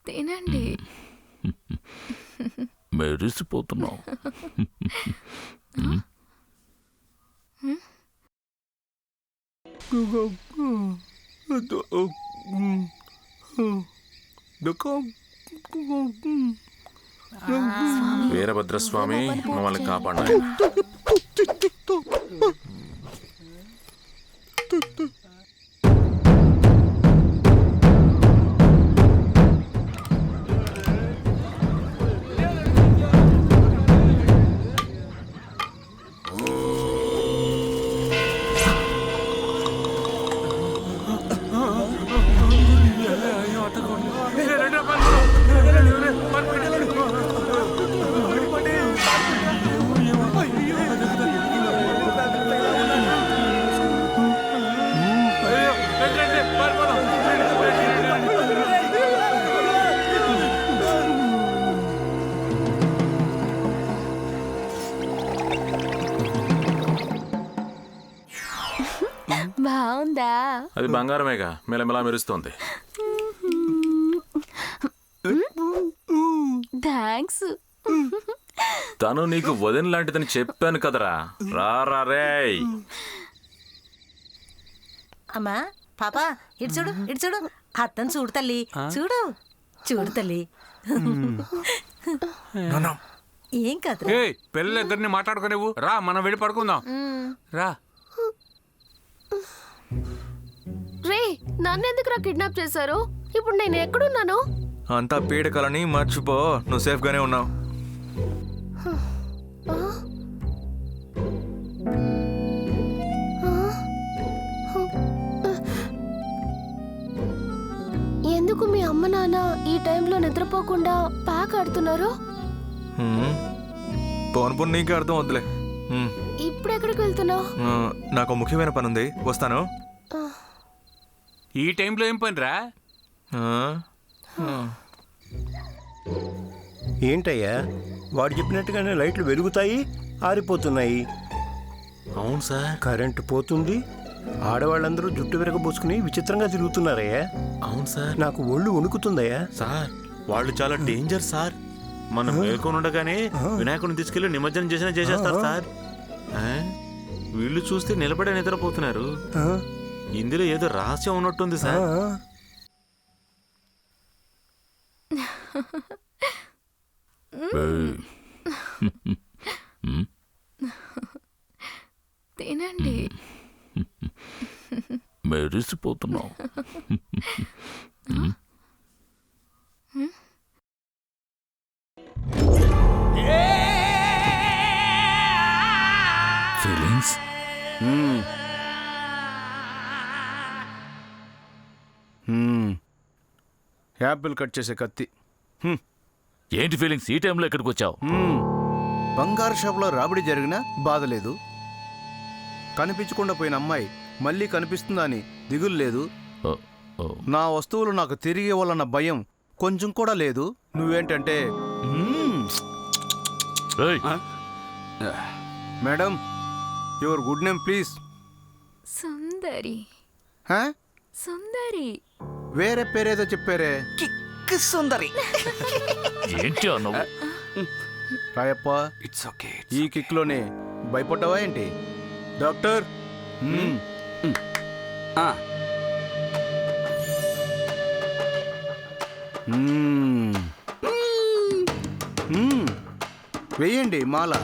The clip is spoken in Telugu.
తినండి. మెరిసిపోతున్నావు. వీరభద్రస్వామి మమ్మల్ని కాపాడాలి. బాగుందా? అది బంగారమేగా, మెలమెలా మెరుస్తోంది. థ్యాంక్స్. తను నీకు వదిన లాంటిదని చెప్పాను కదరా. రారా రేయ్. అమ్మా పాపా ఇటు చూడు, ఇటు చూడు. అత్తను చూడు తల్లి, చూడు చూడు తల్లి. ఏం కాదు. పిల్లలిద్దరిని మాట్లాడుకోనివ్వు. రా, మనం వెళ్ళి పడుకుందాం. రా. రే, నన్నెందుకురా కిడ్నాప్ చేశారు? ఇప్పుడు నేను ఎక్కడున్నాను? అంతా పీడకలని మర్చిపో, నువ్వు సేఫ్ గానే ఉన్నావు. ఎందుకు మీ అమ్మ నాన్న ఈ టైంలో నిద్రపోకుండా ప్యాక్ ఆడుతున్నారు? పోను నీకే అర్థం వద్దులే. ఇప్పుడు ఎక్కడికి వెళ్తున్నావు? నాకు ముఖ్యమైన పని ఉంది, వస్తాను. ఈ టైంలో ఏం పని రా? ఏంటయ్యా, వాడు చెప్పినట్టుగానే లైట్లు వెలుగుతాయి, ఆరిపోతున్నాయి. అవును సార్. కరెంటు పోతుంది, ఆడవాళ్ళందరూ జుట్టు విరగబోసుకుని విచిత్రంగా తిరుగుతున్నారయ్యా. అవును సార్. నాకు ఒళ్ళు వణుకుతుందయ్యా. సార్, వాళ్ళు చాలా డేంజర్ సార్. మనం మేల్కొని ఉండగానే వినాయకుడిని తీసుకెళ్లి నిమజ్జనం చేసేస్తారు సార్. వీళ్ళు చూస్తే నిలబడే నిద్రపోతున్నారు. ఇందులో ఏదో రహస్యం ఉన్నట్టుంది సార్. తినండి. మెరిసిపోతున్నావు. ఫీలింగ్స్? యాపిల్ కట్ చేసే కత్తి. ఏంటి ఫీలింగ్స్, ఈ టైంలో ఎక్కడికి వచ్చావు? బంగారు షాపులో రాబడి జరిగినా బాధ లేదు, కనిపించకుండా పోయిన అమ్మాయి మళ్ళీ కనిపిస్తుందా అని దిగులు లేదు, నా వస్తువులు నాకు తిరిగి ఇవ్వాలన్న భయం కొంచెం కూడా లేదు. నువ్వేంటంటే madam, your good name please. Sundari. Sundari. వేరే పేరేదో చెప్పారే. కిక్ సుందరి. ఏంటి అన్నావు? Rayappa, it's okay. ఈ కిక్లోనే భయపడ్డావా ఏంటి? డాక్టర్, వేయండి మాల.